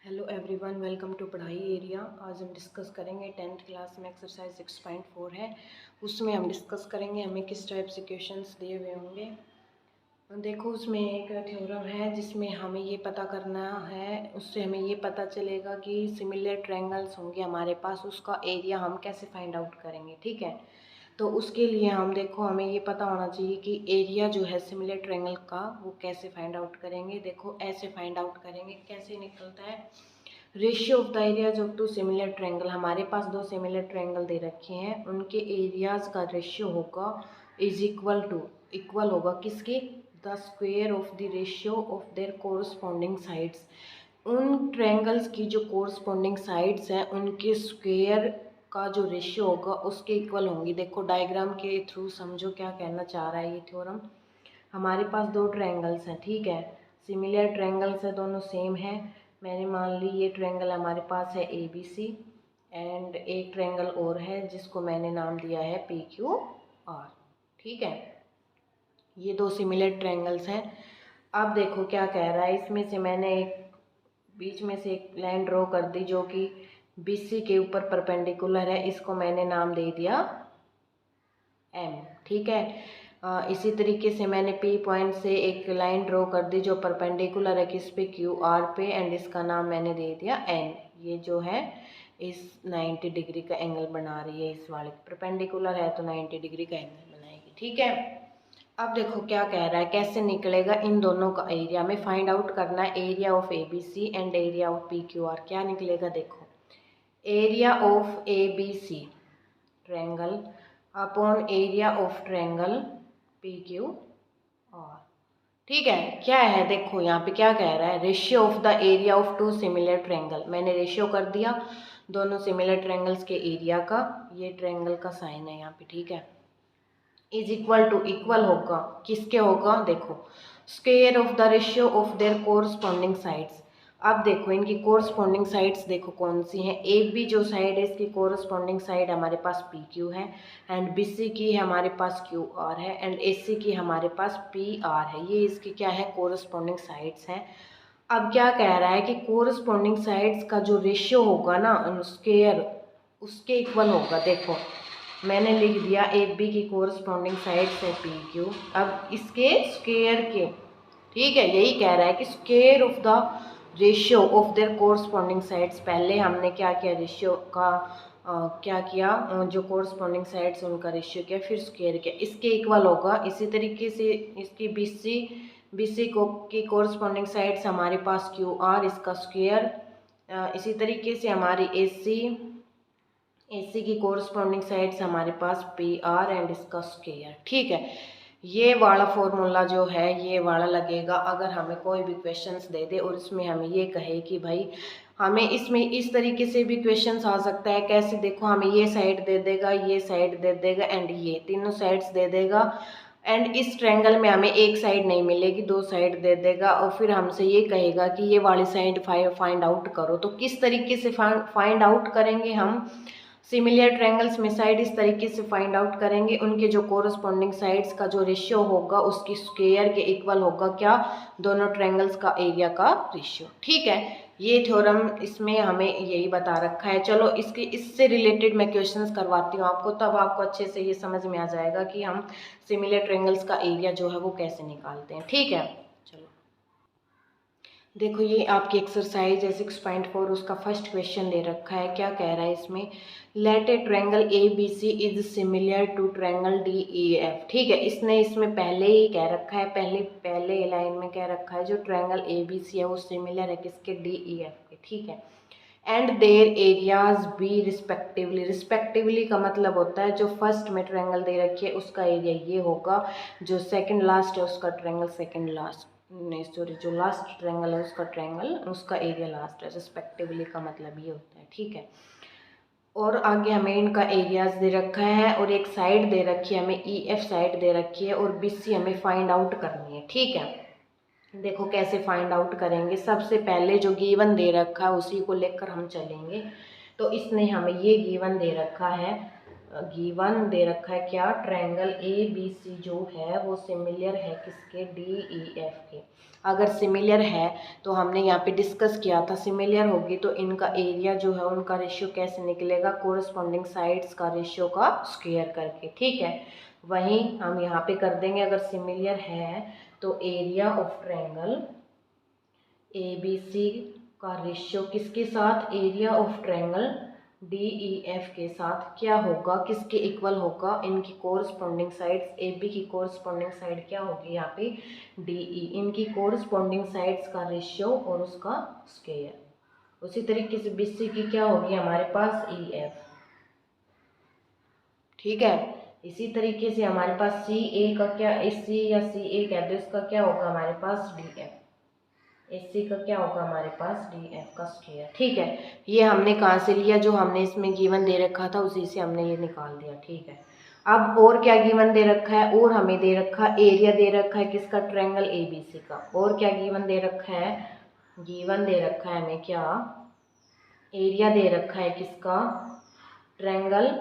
Hello everyone, welcome to पढ़ाई area. आज हम डिस्कस करेंगे 10th क्लास में एक्सरसाइज 6.4 है। उसमें हम डिस्कस करेंगे हमें किस टाइप से क्वेश्चंस दिए हुए होंगे। देखो, उसमें एक थ्योरम है जिसमें हमें ये पता करना है, उससे हमें ये पता चलेगा कि सिमिलर ट्रायंगल्स होंगे हमारे पास, उसका एरिया हम कैसे फाइंड आउट करेंगे। ठीक है, तो उसके लिए हम देखो हमें ये पता होना चाहिए कि एरिया जो है सिमिलर ट्रायंगल का वो कैसे फाइंड आउट करेंगे। देखो ऐसे फाइंड आउट करेंगे, कैसे निकलता है। Ratio of the areas of two similar triangle, हमारे पास दो सिमिलर ट्रायंगल दे रखे हैं, उनके एरियाज का रेशियो होगा इज इक्वल होगा किसके, the square of the ratio of their corresponding sides. उन ट्रायंगल्स की जो कोरस्पॉन्डिंग साइड्स हैं उनके स्क्वेयर का जो रेशियो होगा उसके इक्वल होंगी। देखो डायग्राम के थ्रू समझो क्या कहना चाह रहा है ये थ्योरम। हमारे पास दो ट्रायंगल्स हैं, ठीक है, सिमिलर ट्रायंगल्स है, दोनों सेम है। मैंने मान ली ये ट्रायंगल हमारे पास है ABC, एंड एक ट्रायंगल और है जिसको मैंने नाम दिया है PQR। ठीक है, ये दो सिमिलर ट्रायंगल्स हैं। अब देखो क्या कह रहा है, इसमें से मैंने एक बीच में से एक लाइन ड्रॉ कर दी जो कि BC के ऊपर परपेंडिकुलर है, इसको मैंने नाम दे दिया M। ठीक है, इसी तरीके से मैंने P पॉइंट से एक लाइन ड्रॉ कर दी जो परपेंडिकुलर है किस पे, QR पे, एंड इसका नाम मैंने दे दिया N। ये जो है इस 90 डिग्री का एंगल बना रही है, इस वाले परपेंडिकुलर है तो 90 डिग्री का एंगल बनाएगी। ठीक है, अब देखो क्या कह रहा है, कैसे निकलेगा इन दोनों का एरिया। में फाइंड आउट करना है area of ABC and area of PQR। क्या निकलेगा, देखो area of ABC triangle upon area of triangle PQR। ठीक है, क्या है देखो यहाँ पे क्या कह रहा है, ratio of the area of two similar triangle. मैंने रेशियो कर दिया दोनों सिमिलर ट्रायंगल्स के एरिया का, ये ट्रायंगल का साइन है यहाँ पे। ठीक है, इज इक्वल टू, इक्वल होगा किसके होगा, देखो square of the ratio of their corresponding sides. अब देखो इनकी कोरस्पॉन्डिंग साइड्स देखो कौन सी हैं। ए बी जो साइड है इसकी कोरस्पॉन्डिंग साइड हमारे पास PQ है, एंड BC की हमारे पास QR है, एंड AC की हमारे पास PR है। ये इसकी क्या है, कोरस्पॉन्डिंग साइड्स हैं। अब क्या कह रहा है कि कोरस्पॉन्डिंग साइड्स का जो रेशियो होगा ना स्क्वायर, उसके इक्वल होगा। देखो मैंने लिख दिया AB की कोरस्पॉन्डिंग साइड्स है PQ, अब इसके स्क्वायर के, ठीक है, यही कह रहा है कि square of the ratio of their corresponding sides. पहले हमने क्या किया, रेशियो का क्या किया, जो कोरस्पॉन्डिंग साइड्स उनका रेशियो किया, फिर स्क्वायर किया, इसके इक्वल होगा। इसी तरीके से इसकी BC को की कोरस्पॉन्डिंग साइड्स हमारे पास QR, इसका स्क्वायर। इसी तरीके से हमारी AC की कोरस्पॉन्डिंग साइड्स हमारे पास PR एंड इसका स्क्वायर। ठीक है, ये वाला फॉर्मूला जो है ये वाला लगेगा अगर हमें कोई भी क्वेश्चंस दे दे और इसमें हमें ये कहे कि भाई हमें इसमें इस तरीके से भी क्वेश्चंस आ सकता है। कैसे, देखो हमें ये साइड दे देगा, ये साइड दे देगा, एंड ये तीनों साइड्स दे देगा, एंड इस ट्रायंगल में हमें एक साइड नहीं मिलेगी, दो साइड दे देगा, और फिर हमसे ये कहेगा कि ये वाली साइड फाइंड आउट करो। तो किस तरीके से फाइंड आउट करेंगे हम सिमिलर ट्रायंगल्स में, साइड इस तरीके से फाइंड आउट करेंगे, उनके जो कोरस्पॉन्डिंग साइड्स का जो रेशियो होगा उसकी स्क्वायर के इक्वल होगा क्या, दोनों ट्रायंगल्स का एरिया का रेशियो। ठीक है, ये थ्योरम इसमें हमें यही बता रखा है। चलो इससे रिलेटेड मैं क्वेश्चंस करवाती हूँ आपको, तब आपको अच्छे से ये समझ में आ जाएगा कि हम सिमिलर ट्रायंगल्स का एरिया जो है वो कैसे निकालते हैं। ठीक है, चलो देखो ये आपकी एक्सरसाइज है 6.4, उसका फर्स्ट क्वेश्चन दे रखा है। क्या कह रहा है इसमें, let a triangle ABC is similar to triangle DEF। ठीक है, इसने इसमें पहले ही कह रखा है, पहले लाइन में कह रखा है जो ट्रायंगल ABC है वो सिमिलर है किसके, DEF के। ठीक है, and their areas be respectively. Respectively का मतलब होता है जो फर्स्ट में ट्रायंगल दे रखी है उसका एरिया ये होगा, जो सेकंड लास्ट है उसका ट्रायंगल सेकंड लास्ट, नहीं सॉरी, जो लास्ट ट्रायंगल है उसका ट्रायंगल उसका एरिया लास्ट है। रिस्पेक्टिवली का मतलब ये होता है। ठीक है, और आगे हमें इनका एरियाज दे रखा है और एक साइड दे रखी है हमें, EF साइड दे रखी है, और BC हमें फाइंड आउट करनी है। ठीक है, देखो कैसे फाइंड आउट करेंगे। सबसे पहले जो गिवन दे रखा है उसी को लेकर हम चलेंगे। तो इसने हमें ये गिवन दे रखा है, गिवन दे रखा है क्या, ट्रायंगल ए बी सी जो है वो सिमिलर है किसके, डी ई एफ के। अगर सिमिलर है तो हमने यहाँ पे डिस्कस किया था, सिमिलर होगी तो इनका एरिया जो है उनका रेशियो कैसे निकलेगा, कोरस्पॉन्डिंग साइड्स का रेशियो का स्क्वायर करके, ठीक है। वहीं हम यहाँ पे कर देंगे, अगर सिमिलर है तो area of triangle A B C का रेशियो किसके साथ, area of triangle D E F के साथ क्या होगा, किसके इक्वल होगा, इनकी कोरस्पॉन्डिंग साइड्स, ए बी की कोरस्पॉन्डिंग साइड क्या होगी यहाँ पे, डी ई, इनकी कोरस्पॉन्डिंग साइड्स का रेशियो और उसका स्क्वायर। उसी तरीके से बी सी की क्या होगी हमारे पास, ई एफ, ठीक है। इसी तरीके से हमारे पास सी ए का क्या, एस सी या सी ए कह दो, इसका क्या होगा हमारे पास डी एफ, एस सी का क्या होगा हमारे पास डी एफ का स्क्वायर, ठीक है। ये हमने कहाँ से लिया, जो हमने इसमें गिवन दे रखा था उसी से हमने ये निकाल दिया, ठीक है। अब और क्या गिवन दे रखा है, और हमें दे रखा एरिया दे रखा है किसका, ट्रायंगल ए बी सी का। और क्या गिवन दे रखा है, गिवन दे रखा है हमें क्या, एरिया दे रखा है किसका, ट्रायंगल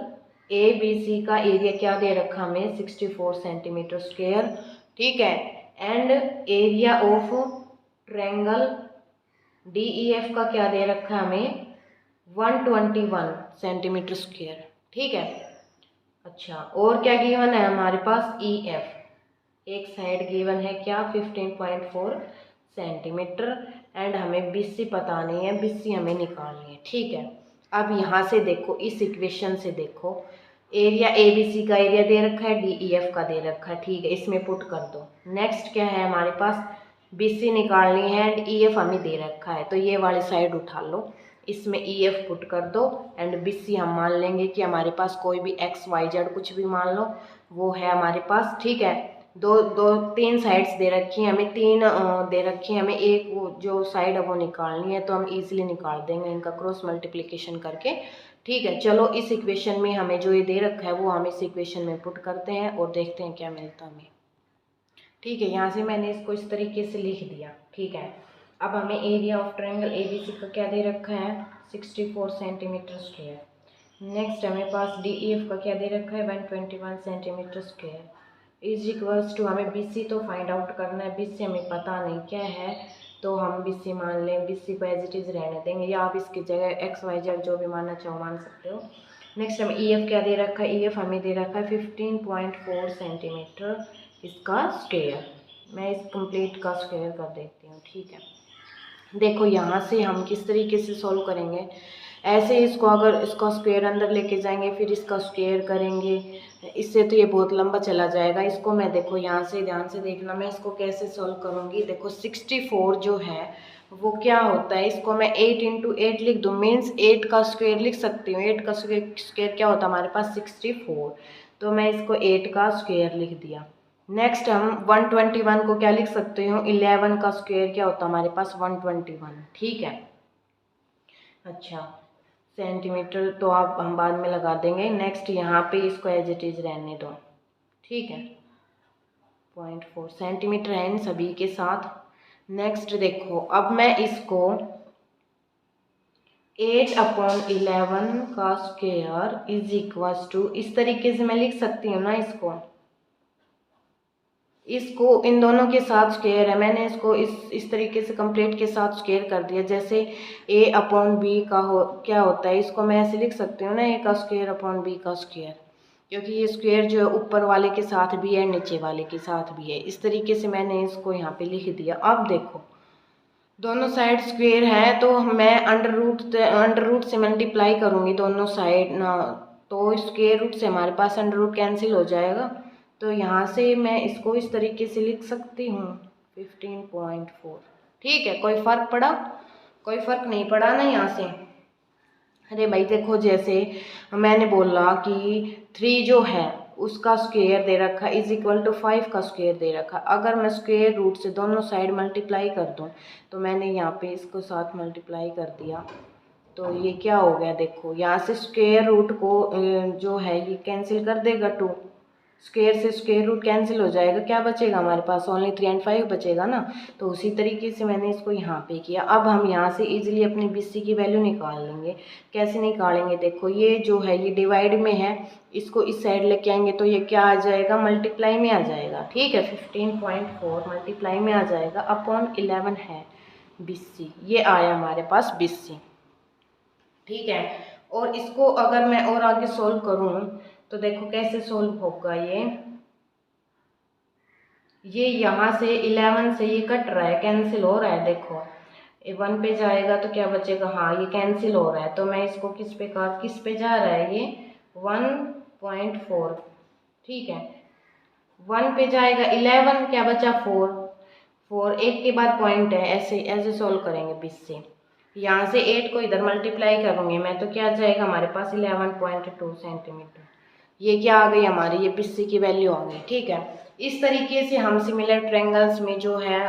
ए बी सी का एरिया क्या दे रखा हमें, 64 सेंटीमीटर स्क्वायर, ठीक है। And area of triangle D E F का क्या दे रखा है हमें, 121 सेंटीमीटर स्क्वायर, ठीक है। अच्छा, और क्या गिवन है हमारे पास, ई एफ, एक साइड गिवन है क्या, 15.4 सेंटीमीटर, एंड हमें बीसी पता नहीं है, बीसी हमें निकालनी है, ठीक है। अब यहाँ से देखो, इस इक्वेशन से देखो, एरिया ए बी सी का एरिया दे रखा है, डी ई एफ का दे रखा है, ठीक है, इसमें पुट कर दो। नेक्स्ट क्या है हमारे पास, बी सी निकालनी है एंड ई एफ हमें दे रखा है, तो ये वाली साइड उठा लो, इसमें ई एफ पुट कर दो एंड बी सी हम मान लेंगे कि हमारे पास कोई भी एक्स वाई जेड कुछ भी मान लो वो है हमारे पास, ठीक है। तीन साइड्स दे रखी हैं हमें, तीन दे रखी हैं हमें, एक वो जो साइड है वो निकालनी है, तो हम इजीली निकाल देंगे इनका क्रॉस मल्टीप्लिकेशन करके, ठीक है। चलो इस इक्वेशन में हमें जो ये दे रखा है वो हम इस इक्वेशन में पुट करते हैं और देखते हैं क्या मिलता है हमें, ठीक है। यहाँ से मैंने इसको इस तरीके से लिख दिया, ठीक है। अब हमें area of triangle A B C का क्या दे रखा है, 64 सेंटीमीटर स्क्वायर। नेक्स्ट हमें पास डी ई एफ का क्या दे रखा है, 121 centimetre square, is equals to, हमें बी सी तो फाइंड आउट करना है, बी सी हमें पता नहीं क्या है, तो हम बी सी मान लें, बी सी को एज इट इज़ रहने देंगे, या आप इसकी जगह एक्स वाई जेड जो भी मानना चाहो मान सकते हो। नेक्स्ट हमें ई एफ क्या दे रखा है, ई एफ हमें दे रखा है 15.4 सेंटीमीटर इसका स्क्वायर। मैं इस कंप्लीट का स्क्वायर कर देती हूँ, ठीक है। देखो यहाँ से हम किस तरीके से सॉल्व करेंगे, ऐसे इसको अगर इसका स्क्वायर अंदर लेके जाएंगे फिर इसका स्क्वायर करेंगे, इससे तो ये बहुत लंबा चला जाएगा। इसको मैं देखो यहाँ से ध्यान से देखना, मैं इसको कैसे सॉल्व करूँगी। देखो 64 जो है वो क्या होता है, इसको मैं 8 × 8 लिख दूँ, मीन्स 8 का स्क्वायर लिख सकती हूँ। 8 का स्क्वायर क्या होता है हमारे पास, 64, तो मैं इसको 8 का स्क्वायर लिख दिया। नेक्स्ट हम 121 को क्या लिख सकते हो, 11 का स्क्वायर क्या होता है हमारे पास, 121, ठीक है। अच्छा, सेंटीमीटर तो आप हम बाद में लगा देंगे। नेक्स्ट यहाँ पे इसको एज इट इज़ रहने दो, ठीक है। 0.4 सेंटीमीटर है इन सभी के साथ। नेक्स्ट देखो, अब मैं इसको 8/11 का स्क्वायर इज इक्वल्स टू, इस तरीके से मैं लिख सकती हूँ ना, इसको इन दोनों के साथ स्क्वायर है, मैंने इसको इस तरीके से कंप्लीट के साथ स्क्वायर कर दिया। जैसे a/b का क्या होता है, इसको मैं ऐसे लिख सकती हूँ ना, a का स्क्वायर अपॉन b का स्क्वायर, क्योंकि ये स्क्वायर जो है ऊपर वाले के साथ भी है नीचे वाले के साथ भी है। इस तरीके से मैंने इसको यहाँ पे लिख दिया। अब देखो दोनों साइड स्क्वायर है तो मैं अंडर रूट से मल्टीप्लाई करूँगी दोनों साइड ना, तो स्क्वायर रूट से हमारे पास अंडर रूट कैंसिल हो जाएगा, तो यहाँ से मैं इसको इस तरीके से लिख सकती हूँ 15.4, ठीक है। कोई फ़र्क पड़ा, कोई फ़र्क नहीं पड़ा ना यहाँ से। अरे भाई देखो, जैसे मैंने बोला कि 3 जो है उसका स्क्वायर दे रखा इज इक्वल टू 5 का स्क्वायर दे रखा, अगर मैं स्क्वायर रूट से दोनों साइड मल्टीप्लाई कर दूँ, तो मैंने यहाँ पे इसको साथ मल्टीप्लाई कर दिया, तो ये क्या हो गया, देखो यहाँ से स्क्वायर रूट को जो है ये कैंसिल कर देगा 2, स्क्वायर से स्क्वायर रूट कैंसिल हो जाएगा, क्या बचेगा हमारे पास, ओनली 3 और 5 बचेगा ना। तो उसी तरीके से मैंने इसको यहाँ पे किया। अब हम यहाँ से इजीली अपनी BC की वैल्यू निकाल लेंगे। कैसे निकालेंगे, देखो ये जो है ये डिवाइड में है, इसको इस साइड लेके आएंगे तो ये क्या आ जाएगा, मल्टीप्लाई में आ जाएगा। ठीक है, 15.4 मल्टीप्लाई में आ जाएगा अपॉन 11 है BC, ये आया हमारे पास BC। ठीक है, और इसको अगर मैं और आगे सोल्व करूँ तो देखो कैसे सोल्व होगा। ये यहाँ से 11 से ये कट रहा है, कैंसिल हो रहा है। देखो 1 पे जाएगा तो क्या बचेगा, हाँ ये कैंसिल हो रहा है। तो मैं इसको किस पे जा रहा है, ये 1.4। ठीक है, 1 पे जाएगा 11, क्या बचा 4, एक के बाद पॉइंट है, ऐसे ऐसे सोल्व करेंगे 20 से। यहाँ से 8 को इधर मल्टीप्लाई करूँगी मैं तो क्या आ जाएगा हमारे पास 11.2 सेंटीमीटर। ये क्या आ गई हमारी, ये BC की वैल्यू आ गई। ठीक है, इस तरीके से हम सिमिलर ट्रायंगल्स में जो है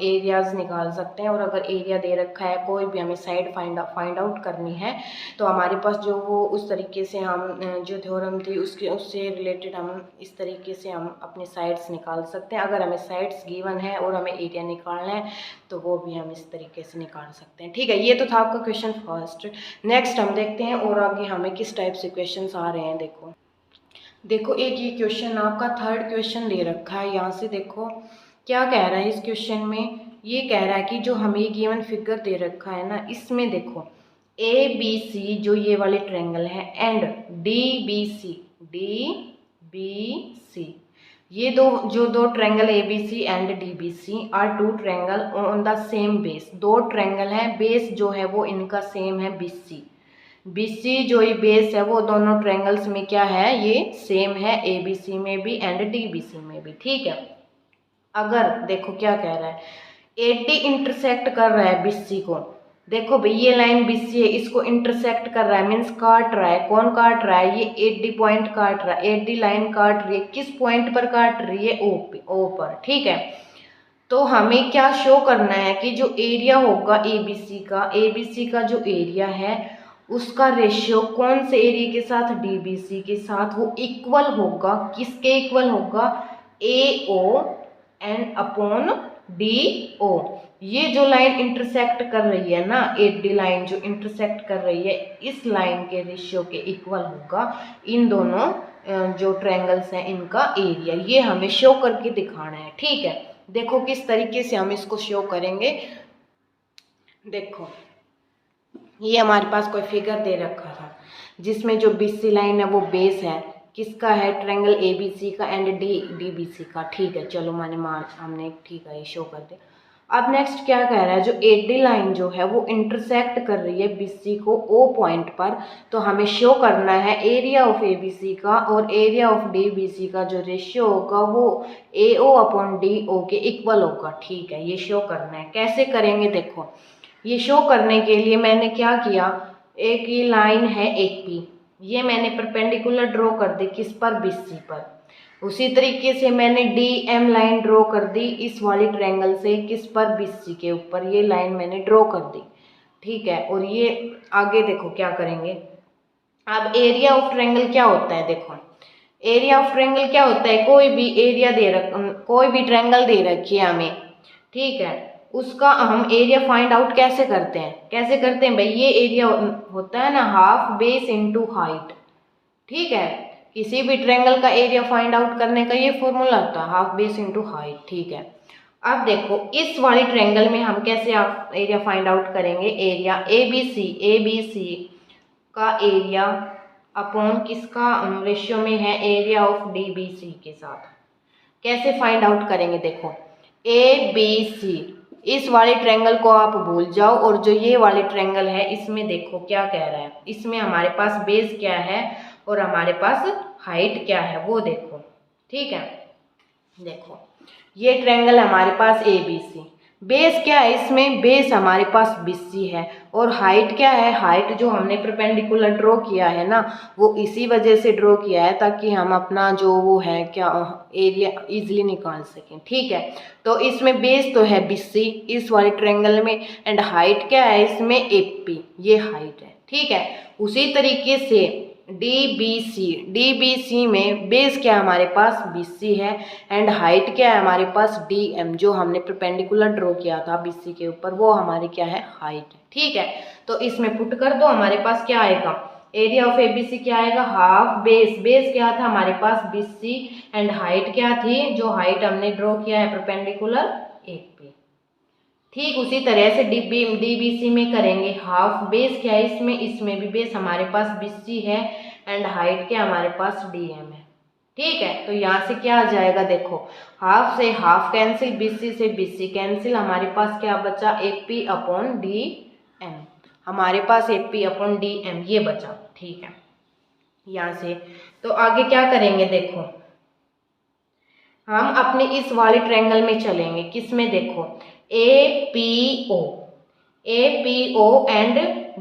एरियाज निकाल सकते हैं। और अगर एरिया दे रखा है, कोई भी हमें साइड फाइंड आउट करनी है तो हमारे पास जो वो उस तरीके से हम जो थ्योरम थी उससे रिलेटेड हम इस तरीके से हम अपने साइड्स निकाल सकते हैं। अगर हमें साइड्स गिवन है और हमें एरिया निकालना है तो वो भी हम इस तरीके से निकाल सकते हैं। ठीक है, ये तो था आपका क्वेश्चन फर्स्ट। नेक्स्ट हम देखते हैं और आगे हमें किस टाइप से क्वेश्चन आ रहे हैं। देखो एक ये क्वेश्चन आपका थर्ड क्वेश्चन दे रखा है। यहाँ से देखो क्या कह रहा है इस क्वेश्चन में, ये कह रहा है कि जो हमें गिवन फिगर दे रखा है ना, इसमें देखो ABC जो ये वाले ट्रायंगल है एंड DBC ये दो triangle ABC and DBC are two triangle on the same base. दो ट्रायंगल है, बेस जो है वो इनका सेम है BC जो ये बेस है वो दोनों ट्रायंगल्स में क्या है, ये सेम है, ABC में भी एंड DBC में भी। ठीक है, अगर देखो क्या कह रहा है, AD इंटरसेक्ट कर रहा है BC को। देखो भाई ये लाइन BC है, इसको इंटरसेक्ट कर रहा है, मीन्स काट रहा है। कौन काट रहा है, ये AD पॉइंट काट रहा है, AD लाइन काट रही है। किस पॉइंट पर काट रही है, O पर। ठीक है, तो हमें क्या शो करना है कि जो एरिया होगा ABC का जो एरिया है उसका रेशियो कौन से एरिया के साथ, DBC के साथ, वो इक्वल होगा। किसके इक्वल होगा, AO एंड अपॉन DO। ये जो लाइन इंटरसेक्ट कर रही है ना, AD लाइन जो इंटरसेक्ट कर रही है, इस लाइन के रेशियो के इक्वल होगा इन दोनों जो ट्रायंगल्स हैं इनका एरिया। ये हमें शो करके दिखाना है। ठीक है, देखो किस तरीके से हम इसको शो करेंगे। देखो ये हमारे पास कोई फिगर दे रखा था जिसमें जो BC लाइन है वो बेस है, किसका है, ट्रायंगल ABC का एंड DBC का। ठीक है, चलो हमने ठीक है ये शो कर दे। अब नेक्स्ट क्या कह रहा है, जो AD लाइन जो है वो इंटरसेक्ट कर रही है BC को O पॉइंट पर। तो हमें शो करना है एरिया ऑफ ABC का और एरिया ऑफ DBC का जो रेशियो होगा वो AO अपॉन DO के इक्वल होगा। ठीक है, ये शो करना है। कैसे करेंगे, देखो ये शो करने के लिए मैंने क्या किया, एक ये लाइन है AP, ये मैंने परपेंडिकुलर ड्रॉ कर दी किस पर, BC पर। उसी तरीके से मैंने DM लाइन ड्रॉ कर दी इस वाली ट्रायंगल से किस पर, BC के ऊपर। ये लाइन मैंने ड्रॉ कर दी। ठीक है, और ये आगे देखो क्या करेंगे। अब एरिया ऑफ ट्रायंगल क्या होता है, देखो एरिया ऑफ ट्रायंगल क्या होता है, कोई भी ट्रायंगल दे रखी है हमें। ठीक है, उसका हम एरिया फाइंड आउट कैसे करते हैं भाई, ये एरिया होता है ना हाफ बेस इनटू हाइट। ठीक है, किसी भी ट्रायंगल का एरिया फाइंड आउट करने का ये फॉर्मूला होता है हाफ बेस इनटू हाइट। ठीक है, अब देखो इस वाली ट्रायंगल में हम कैसे एरिया फाइंड आउट करेंगे, एरिया ABC का एरिया अपॉन किसका रेशियो में है, एरिया ऑफ DBC के साथ। कैसे फाइंड आउट करेंगे, देखो ABC इस वाले ट्रायंगल को आप भूल जाओ और जो ये वाले ट्रायंगल है इसमें देखो क्या कह रहा है, इसमें हमारे पास बेस क्या है और हमारे पास हाइट क्या है वो देखो। ठीक है, देखो ये ट्रायंगल हमारे पास ABC, बेस क्या है इसमें, बेस हमारे पास BC है और हाइट क्या है, हाइट जो हमने परपेंडिकुलर ड्रॉ किया है ना वो इसी वजह से ड्रॉ किया है ताकि हम अपना जो वो है क्या एरिया इजीली निकाल सकें। ठीक है, तो इसमें बेस तो है BC इस वाले ट्रायंगल में एंड हाइट क्या है इसमें AP, ये हाइट है। ठीक है, उसी तरीके से DBC में बेस क्या है हमारे पास BC है एंड हाइट क्या है हमारे पास DM, जो हमने परपेंडिकुलर ड्रॉ किया था BC के ऊपर वो हमारी क्या है हाइट है। ठीक है, तो इसमें पुट कर दो, हमारे पास क्या आएगा, एरिया ऑफ ABC क्या आएगा, हाफ बेस क्या था हमारे पास BC एंड हाइट क्या थी, जो हाइट हमने ड्रॉ किया है परपेंडिकुलर AP। ठीक उसी तरह से DBC में करेंगे, हाफ बेस क्या है इसमें भी बेस हमारे पास BC है एंड हाइट क्या हमारे पास DM है। ठीक है, तो यहाँ से क्या आ जाएगा, देखो हाफ से हाफ कैंसिल, BC से BC कैंसिल, हमारे पास क्या बचा, AP अपॉन DM, हमारे पास AP अपॉन DM ये बचा। ठीक है, यहाँ से तो आगे क्या करेंगे, देखो हम अपने इस वाले ट्रायंगल में चलेंगे, किसमें, देखो APO एंड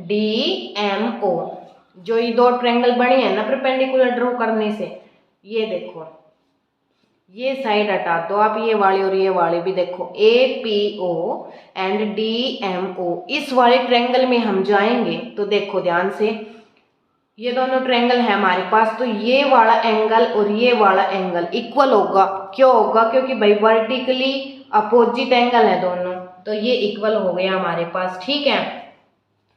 DMO, जो ये दो ट्रायंगल बने हैं ना परपेंडिकुलर ड्रॉ करने से, ये देखो ये साइड हटा दो आप, ये वाले और ये वाले भी, देखो APO एंड DMO इस वाले ट्रायंगल में हम जाएंगे तो देखो ध्यान से, ये दोनों ट्रायंगल है हमारे पास, तो ये वाला एंगल और ये वाला एंगल इक्वल होगा। क्यों होगा, क्योंकि भाई वर्टिकली अपोजिट एंगल है दोनों, तो ये इक्वल हो गया हमारे पास। ठीक है,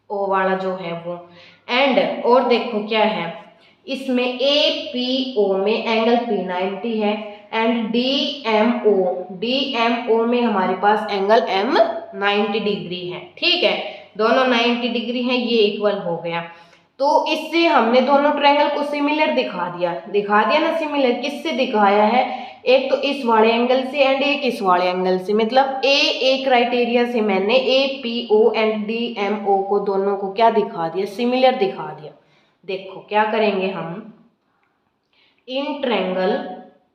ओ वाला जो है वो एंड, और देखो क्या है इसमें APO में एंगल P90 है एंड DMO में हमारे पास एंगल M 90 डिग्री है। ठीक है, दोनों 90 डिग्री हैं, ये इक्वल हो गया। तो इससे हमने दोनों ट्रायंगल को सिमिलर दिखा दिया ना, सिमिलर किससे दिखाया है, एक तो इस वाले एंगल से एंड एक इस वाले एंगल से, मतलब ए क्राइटेरिया से मैंने APO एंड DMO को दोनों को क्या दिखा दिया, सिमिलर दिखा दिया। देखो क्या करेंगे हम, इन ट्रायंगल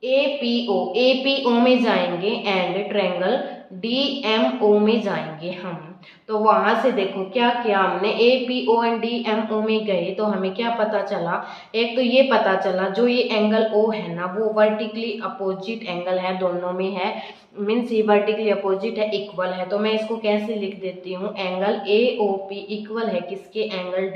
APO में जाएंगे एंड ट्रायंगल DMO में जाएंगे हम, तो वहां से देखो क्या किया हमने, APO एंड DMO में गए तो हमें क्या पता चला, एक तो ये पता चला जो ये एंगल O है ना वो वर्टिकली अपोजिट एंगल है, दोनों में है, मीन्स ये वर्टिकली अपोजिट है, इक्वल है। तो मैं इसको कैसे लिख देती हूँ, एंगल AOP इक्वल है किसके, एंगल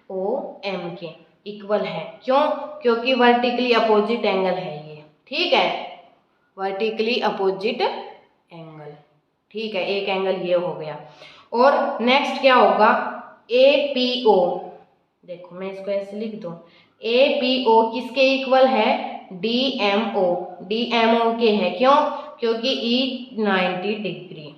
DOM के इक्वल है। क्यों, क्योंकि वर्टिकली अपोजिट एंगल है ये। ठीक है, वर्टिकली अपोजिट एंगल। ठीक है, एक एंगल ये हो गया। और नेक्स्ट क्या होगा, APO, देखो मैं इसको ऐसे लिख दूं, APO किसके इक्वल है, DMO के है। क्यों, क्योंकि E 90 डिग्री,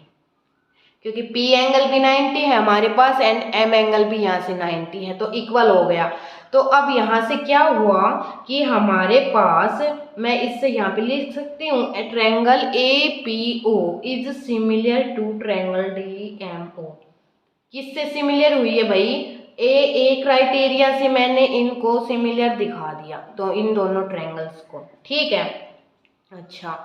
क्योंकि P एंगल भी 90 है हमारे पास एंड M एंगल भी यहाँ से 90 है, तो इक्वल हो गया। तो अब यहाँ से क्या हुआ कि हमारे पास, मैं इससे यहाँ पे लिख सकती हूँ, triangle APO is similar to triangle DMO। किससे सिमिलर हुई है भाई, ए क्राइटेरिया से मैंने इनको सिमिलर दिखा दिया, तो इन दोनों ट्रायंगल्स को। ठीक है, अच्छा,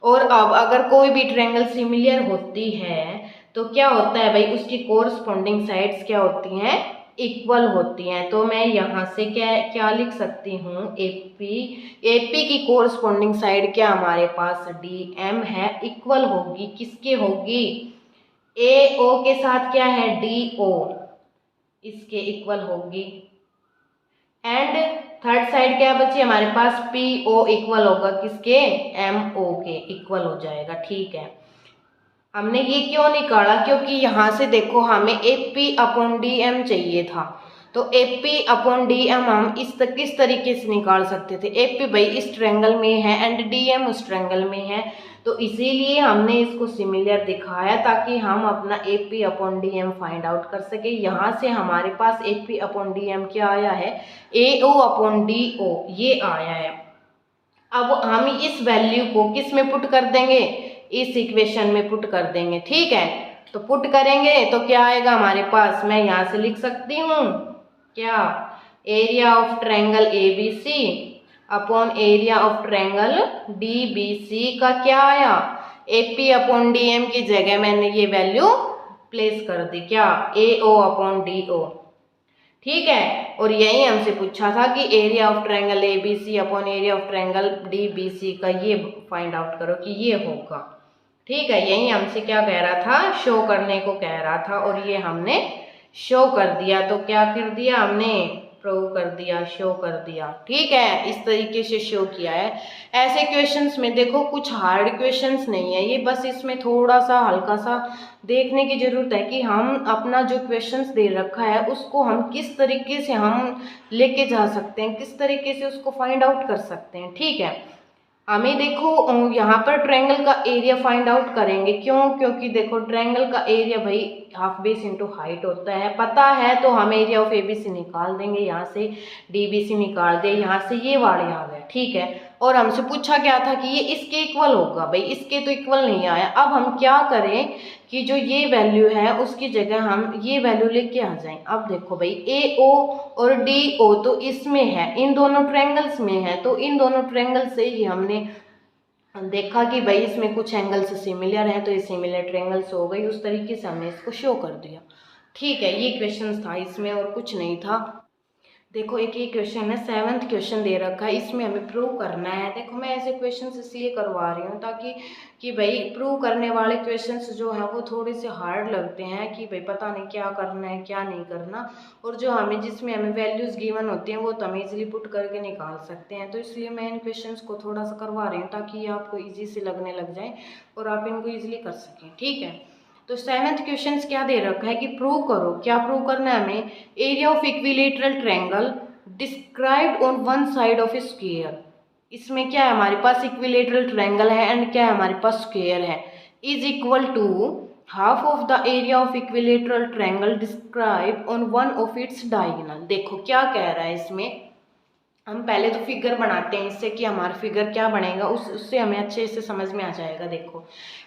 और अब अगर कोई भी ट्रायंगल सिमिलर होती है तो क्या होता है भाई, उसकी कोरस्पॉन्डिंग साइड्स क्या होती हैं, इक्वल होती हैं। तो मैं यहाँ से क्या लिख सकती हूँ, AP की कोरस्पॉन्डिंग साइड क्या हमारे पास DM है, इक्वल होगी किसके होगी, AO के साथ क्या है DO, इसके इक्वल होगी। एंड थर्ड साइड क्या बची हमारे पास, PO इक्वल होगा किसके, MO के इक्वल हो जाएगा। ठीक है, हमने ये क्यों निकाला, क्योंकि यहाँ से देखो हमें AP अपॉन DM चाहिए था, तो AP अपॉन DM हम किस तरीके से निकाल सकते थे, AP भाई इस ट्रायंगल में है एंड DM उस ट्रायंगल में है, तो इसीलिए हमने इसको सिमिलर दिखाया ताकि हम अपना AP upon DM find out कर सके। यहाँ से हमारे पास AP अपॉन DM क्या आया है, AO अपॉन DO ये आया है। अब हम इस वैल्यू को किस में पुट कर देंगे, इस इक्वेशन में पुट कर देंगे। ठीक है, तो पुट करेंगे तो क्या आएगा हमारे पास, मैं यहाँ से लिख सकती हूँ क्या, area of triangle ABC upon area of triangle DBC का क्या आया, AP अपॉन DM की जगह मैंने ये वैल्यू प्लेस कर दी, क्या AO अपॉन DO। ठीक है, और यही हमसे पूछा था कि area of triangle ABC upon area of triangle DBC का ये फाइंड आउट करो कि ये होगा। ठीक है, यही हमसे क्या कह रहा था, शो करने को कह रहा था, और ये हमने शो कर दिया। तो क्या कर दिया हमने, प्रूव कर दिया, शो कर दिया। ठीक है, इस तरीके से शो किया है। ऐसे क्वेश्चंस में देखो कुछ हार्ड क्वेश्चंस नहीं है ये, बस इसमें थोड़ा सा हल्का सा देखने की जरूरत है कि हम अपना जो क्वेश्चंस दे रखा है उसको हम किस तरीके से हम लेके जा सकते हैं, किस तरीके से उसको फाइंड आउट कर सकते हैं। ठीक है, हमें देखो यहाँ पर ट्रायंगल का एरिया फाइंड आउट करेंगे। क्यों? क्योंकि देखो ट्रायंगल का एरिया भाई हाफ बेस इंटू हाइट होता है, पता है तो हम एरिया ऑफ एबीसी निकाल देंगे, यहाँ से डीबीसी निकाल दे, यहाँ से ये वाले आ गए। ठीक है, और हमसे पूछा गया था कि ये इसके इक्वल होगा, भाई इसके तो इक्वल नहीं आया। अब हम क्या करें कि जो ये वैल्यू है उसकी जगह हम ये वैल्यू लेके आ जाएं। अब देखो भाई ए ओ और डी ओ तो इसमें है, इन दोनों ट्रायंगल्स में है, तो इन दोनों ट्रायंगल से ही हमने देखा कि भाई इसमें कुछ एंगल्स सिमिलर हैं, तो ये सिमिलर ट्रायंगल्स हो गई। उस तरीके से हमने इसको शो कर दिया। ठीक है, ये क्वेश्चन था इसमें और कुछ नहीं था। देखो एक ये क्वेश्चन है, 7th क्वेश्चन दे रखा है, इसमें हमें प्रूव करना है। देखो मैं ऐसे क्वेश्चंस इसलिए करवा रही हूँ ताकि कि भाई प्रूव करने वाले क्वेश्चंस जो हैं वो थोड़े से हार्ड लगते हैं कि भाई पता नहीं क्या करना है क्या नहीं करना, और जो हमें जिसमें हमें वैल्यूज़ गिवन होती हैं वो तो हम ईजिली पुट करके निकाल सकते हैं। तो इसलिए मैं इन क्वेश्चंस को थोड़ा सा करवा रही हूँ ताकि ये आपको ईजी से लगने लग जाए और आप इनको ईजिली कर सकें। ठीक है, तो 7th क्वेश्चन क्या दे रखा है कि प्रूव करो। क्या प्रूव करना है हमें? Area of equilateral triangle described on one side of a square. इसमें क्या है, हमारे पास इक्विलेटरल ट्रायंगल है एंड क्या है, हमारे पास स्क्वायर है, is equal to half of the area of equilateral triangle describe on one of its diagonal. देखो क्या कह रहा है इसमें, हम पहले तो फिगर बनाते हैं इससे कि हमारा फिगर क्या बनेगा, उससे हमें अच्छे से समझ में आ जाएगा। देखो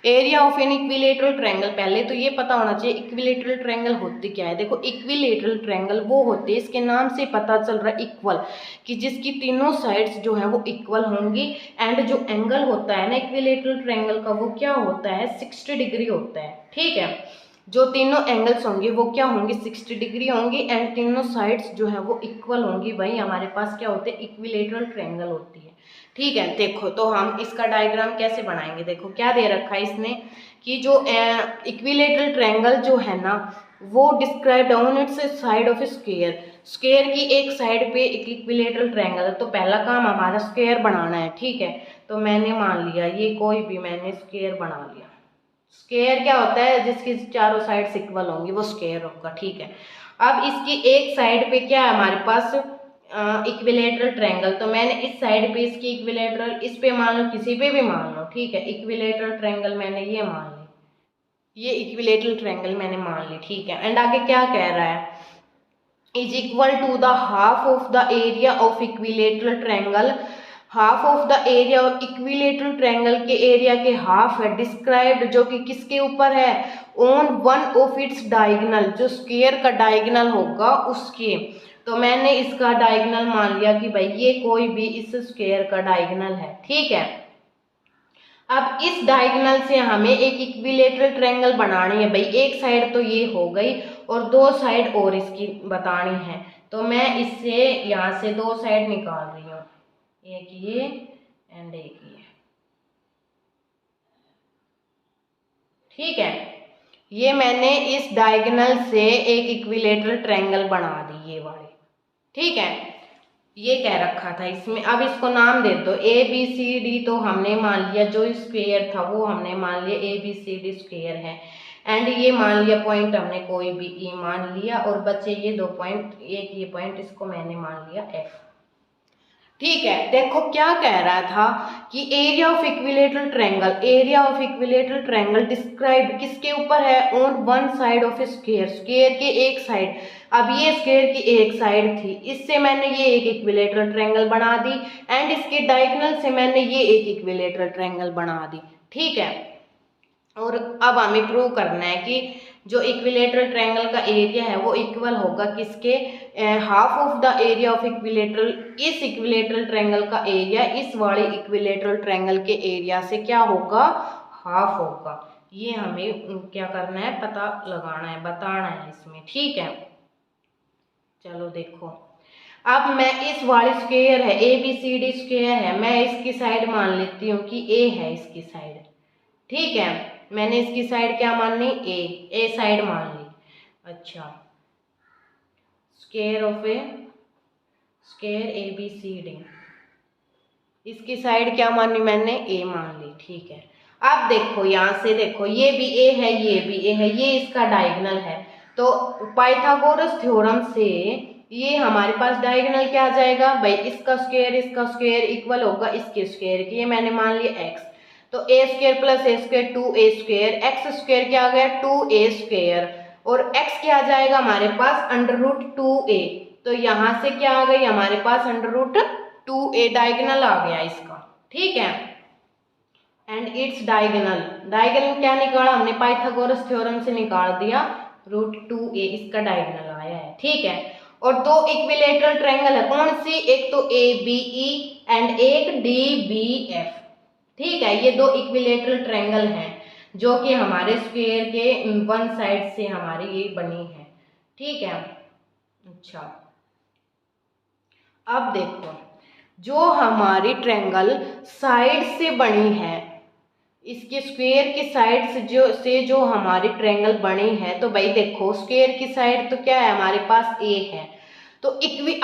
area of an equilateral triangle, पहले तो ये पता होना चाहिए इक्विलेटरल ट्रायंगल होती क्या है। देखो इक्विलेटरल ट्रायंगल वो होते हैं, इसके नाम से पता चल रहा है इक्वल, कि जिसकी तीनों साइड्स जो है वो इक्वल होंगी। एंड जो एंगल होता है ना इक्विलेटरल ट्रायंगल का वो क्या होता है, 60 डिग्री होता है। ठीक है, जो तीनों एंगल्स होंगे वो क्या होंगे, 60 डिग्री होंगी एंड तीनों साइड्स जो है वो इक्वल होंगी। भाई हमारे पास क्या होते हैं, इक्विलेटरल ट्रायंगल होती है। ठीक है, देखो तो हम इसका डायग्राम कैसे बनाएंगे। देखो क्या दे रखा है इसने कि जो इक्विलेटरल ट्रायंगल जो है ना वो described on it's side of square. Square की एक साइड पे एक इक्विलेटरल ट्रायंगल है, तो पहला काम हमारा स्क्वायर बनाना है। ठीक है, तो मैंने मान लिया ये कोई भी मैंने स्क्वायर बना लिया। स्क्वायर क्या होता है, जिसकी चारों साइड्स इक्वल होंगी वो स्क्वायर होगा। ठीक है, अब इसकी एक साइड पे क्या है हमारे पास इक्विलेटरल ट्रायंगल, तो मैंने इस साइड पे इसकी इक्विलेटरल, इस पे मान लो किसी पे भी मान लो। ठीक है, इक्विलेटरल ट्रायंगल मैंने ये मान ली, ये इक्विलेटरल ट्रायंगल मैंने मान ली। ठीक है, एंड आगे क्या कह रहा है, is equal to the half of the area of equilateral triangle. Half of the area of equilateral triangle के एरिया के हाफ है, डिस्क्राइब्ड जो कि किसके ऊपर है, on one of its diagonal, जो स्क्वायर का डायगोनल होगा उसके। तो मैंने इसका डायगोनल मान लिया कि भाई ये कोई भी इस स्क्वायर का डायगोनल है। ठीक है, अब इस डायगोनल से हमें एक इक्विलेटरल ट्रायंगल बनानी है। भाई एक साइड तो ये हो गई और दो साइड और इसकी बतानी है, तो मैं इससे यहाँ से दो साइड निकाल रही हूँ, एक ये एंड एक ये। ठीक है, ये मैंने इस डायगोनल से एक इक्विलेटरल ट्रायंगल बना दी ये वाली। ठीक है, ये कह रखा था इसमें। अब इसको नाम दे दो ए बी सी डी, तो हमने मान लिया जो स्क्वायर था वो हमने मान लिया A B C D square है। एंड ये मान लिया पॉइंट हमने कोई भी ई मान लिया, और बचे ये दो पॉइंट, एक ये पॉइंट इसको मैंने मान लिया एफ। ठीक है, देखो क्या कह रहा था कि area of equilateral triangle, area of equilateral triangle describe किसके ऊपर है, on one side of square, square के एक साइड। अब ये स्क्वायर की एक साइड थी, इससे मैंने ये एक इक्विलेटरल ट्रायंगल बना दी एंड इसके डायगोनल से मैंने ये एक इक्विलेटरल ट्रायंगल बना दी। ठीक है, और अब हमें प्रूव करना है कि जो इक्विलेटरल ट्रायंगल का एरिया है वो इक्वल होगा किसके, half of the area of equilateral, इस इक्विलेटरल ट्रायंगल का एरिया इस वाले इक्विलेटरल ट्रायंगल के एरिया से क्या होगा, हाफ होगा। ये हमें क्या करना है, पता लगाना है, बताना है इसमें। ठीक है, चलो देखो अब मैं इस वाली स्क्वायर है A B C D square है, मैं इसकी साइड मान लेती हूँ कि ए है इसकी साइड। ठीक है, मैंने इसकी साइड क्या मान ली, ए साइड मान ली। अच्छा, square of a square ABCD, इसकी साइड क्या मानी मैंने, A मान ली, ठीक है। अब देखो यहाँ से देखो, ये भी A है, ये भी A है, ये इसका डायगोनल है, तो पाइथागोरस थ्योरम से ये हमारे पास डायगोनल क्या आ जाएगा भाई, इसका स्क्वायर इक्वल होगा इसके स्क्वायर के, ये मैंने मान लिया x, तो a square plus a square 2a square, x square क्या आ गया 2a स्क्वायर, और x क्या आ जाएगा हमारे पास अंडर रूट 2a, तो यहाँ से क्या आ गई हमारे पास अंडर रूट 2a, डायगोनल आ गया इसका, ठीक है। एंड इट्स डायगोनल क्या निकाला हमने, पाइथागोरस थ्योरम से निकाल दिया, रूट 2a इसका डायगोनल आया है, ठीक है। और दो इक्विलेटरल ट्रायंगल है, कौन सी, एक तो ABE एंड एक DBF, ठीक है। ये दो इक्विलेटरल ट्रायंगल हैं जो कि हमारे स्क्वायर के वन साइड से हमारी ये बनी है, ठीक है। अच्छा, अब देखो जो हमारी ट्रायंगल साइड से बनी है, इसके स्क्वायर की साइड से जो हमारी ट्रायंगल बनी है, तो भाई देखो स्क्वायर की साइड तो क्या है हमारे पास A है, तो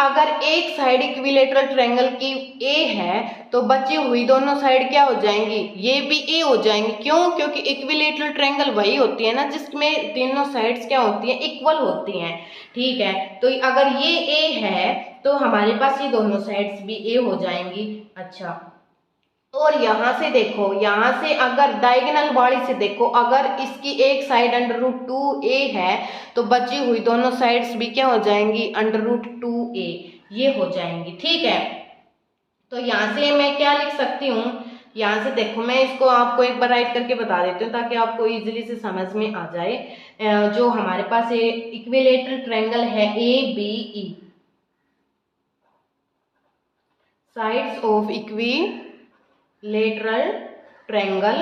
अगर एक साइड इक्विलेटरल ट्रायंगल की A है तो बची हुई दोनों साइड क्या हो जाएंगी, ये भी A हो जाएंगी, क्यों, क्योंकि इक्विलेटरल ट्रायंगल वही होती है ना जिसमें तीनों साइड्स क्या होती हैं, इक्वल होती हैं, ठीक है। तो अगर ये A है तो हमारे पास ये दोनों साइड्स भी A हो जाएंगी। अच्छा, और यहाँ से देखो, यहाँ से अगर डायगोनल वाली से देखो, अगर इसकी एक साइड अंडर रूट 2a है तो बची हुई दोनों साइड्स भी क्या हो जाएंगी, अंडर रूट 2a, ये हो जाएंगी, ठीक है। तो यहाँ से मैं क्या लिख सकती हूँ, यहाँ से देखो मैं इसको आपको एक बार राइट करके बता देती हूँ ताकि आपको इजीली से समझ में आ जाए। जो हमारे पास ये इक्विलेटरल ट्रायंगल है ABE, sides of equilateral triangle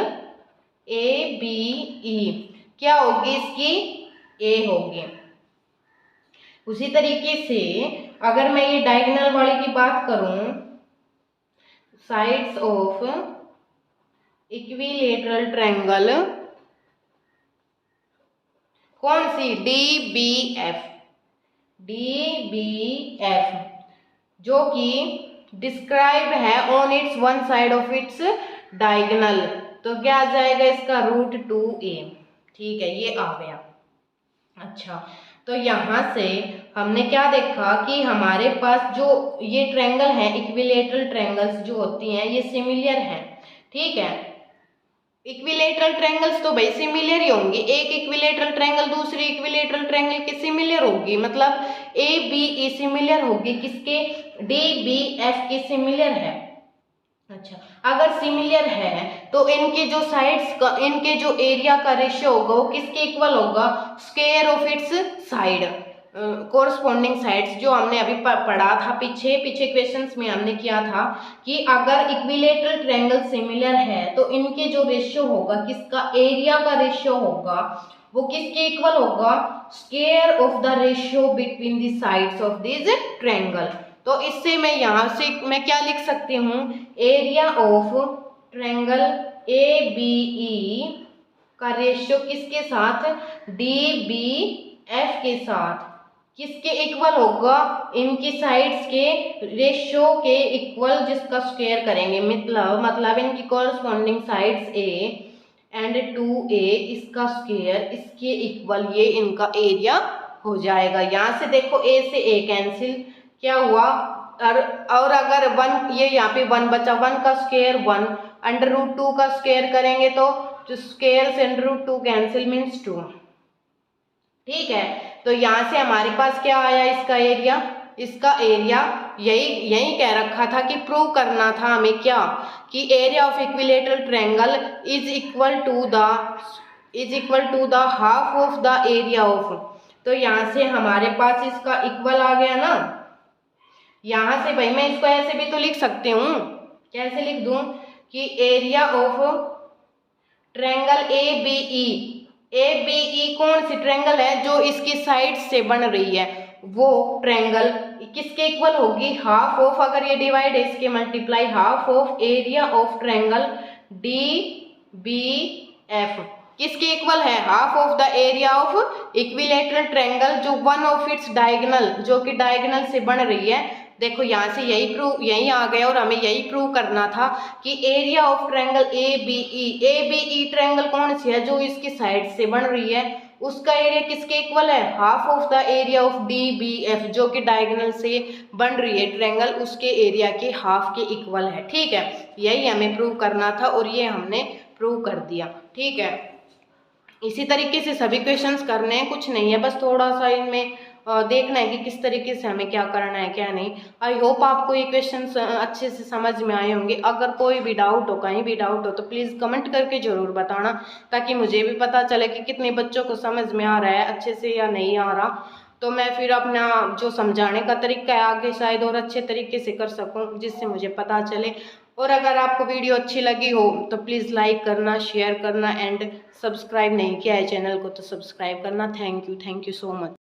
ABE क्या होगी, इसकी A होगी। उसी तरीके से अगर मैं ये डायगोनल वाली की बात करूं, साइड्स ऑफ इक्विलेटरल ट्रायंगल कौन सी, DBF, जो कि डिस्क्राइब है on it's one side of its diagonal, तो क्या आ जाएगा इसका रूट 2a, ठीक है, ये आ गया। अच्छा, तो यहाँ से हमने क्या देखा कि हमारे पास जो ये ट्रायंगल है, इक्विलेटरल ट्रायंगल्स जो होती हैं ये सिमिलर हैं, ठीक है। इक्विलेटरल ट्रायंगल्स तो भाई सिमिलर ही होंगे, एक इक्विलेटरल ट्रायंगल दूसरी इक्विलेटरल ट्रायंगल के सिमिलर होगी, मतलब ABE सिमिलर होगी किसके, DBF के सिमिलर है। अच्छा, अगर सिमिलर है तो इनके जो साइड्स का, इनके जो एरिया का रेशियो होगा वो किसके इक्वल होगा, square of its side, corresponding sides, जो हमने अभी पढ़ा था पीछे क्वेश्चंस में हमने किया था कि अगर इक्विलेटरल ट्रायंगल सिमिलर है तो इनके जो रेशियो होगा, किसका, एरिया का रेशियो होगा, वो किसके इक्वल होगा, square of the ratio between the sides of this triangle. तो इससे मैं यहाँ से मैं क्या लिख सकती हूँ, एरिया ऑफ ट्रायंगल ABE का रेशियो किसके साथ, DBF के साथ, किसके इक्वल होगा, इनकी साइड्स के रेशियो के इक्वल, जिसका स्क्वायर करेंगे, मतलब इनकी corresponding sides A and 2a इसका स्क्वायर, इसके इक्वल ये इनका एरिया हो जाएगा। यहाँ से देखो A से A कैंसिल, क्या हुआ, और अगर 1, ये यहाँ पे 1 बचा, 1 का स्क्वायर 1, अंडर रूट 2 का स्क्वायर करेंगे तो स्क्वायर से अंडर रूट 2 कैंसिल मीन्स 2, ठीक है। तो यहाँ से हमारे पास क्या आया, इसका एरिया यही कह रखा था कि प्रूव करना था हमें क्या, कि area of equilateral triangle is equal to the half of the area of, तो यहाँ से हमारे पास इसका इक्वल आ गया ना। यहाँ से भाई मैं इसको ऐसे भी तो लिख सकती हूँ, कैसे लिख दूं कि एरिया ऑफ ट्रायंगल ABE कौन सी ट्रायंगल है, जो इसकी साइड से बन रही है, वो ट्रायंगल किसके इक्वल होगी, हाफ ऑफ, अगर ये डिवाइड है इसके multiply, half of area of triangle DBF किसके इक्वल है, half of the area of equilateral triangle, जो वन ऑफ इट्स डायगोनल, जो कि डायगोनल से बन रही है, देखो यहाँ से यही आ गया और हमें यही प्रूव करना था कि area of triangle A B E triangle कौन सी है, जो इसकी साइड से बन रही है, उसका एरिया किसके इक्वल है, half of the area of D B F, जो कि डायगोनल से बन रही है ट्रायंगल, उसके एरिया के हाफ के इक्वल है। ठीक है, यही हमें प्रूव करना था और ये हमने प्रूव कर दिया। ठीक है, इसी तरीके से सभी क्वेश्चंस करने हैं, कुछ नहीं है, बस थोड़ा सा इनमें देखना है कि किस तरीके से हमें क्या करना है क्या नहीं। आई होप आपको ये क्वेश्चंस अच्छे से समझ में आए होंगे। अगर कोई भी डाउट हो, कहीं भी डाउट हो, तो प्लीज़ कमेंट करके ज़रूर बताना, ताकि मुझे भी पता चले कि कितने बच्चों को समझ में आ रहा है अच्छे से या नहीं आ रहा, तो मैं फिर अपना जो समझाने का तरीका है आगे शायद और अच्छे तरीके से कर सकूं, जिससे मुझे पता चले। और अगर आपको वीडियो अच्छी लगी हो तो प्लीज़ लाइक करना, शेयर करना एंड सब्सक्राइब नहीं किया है चैनल को तो सब्सक्राइब करना। Thank you so much.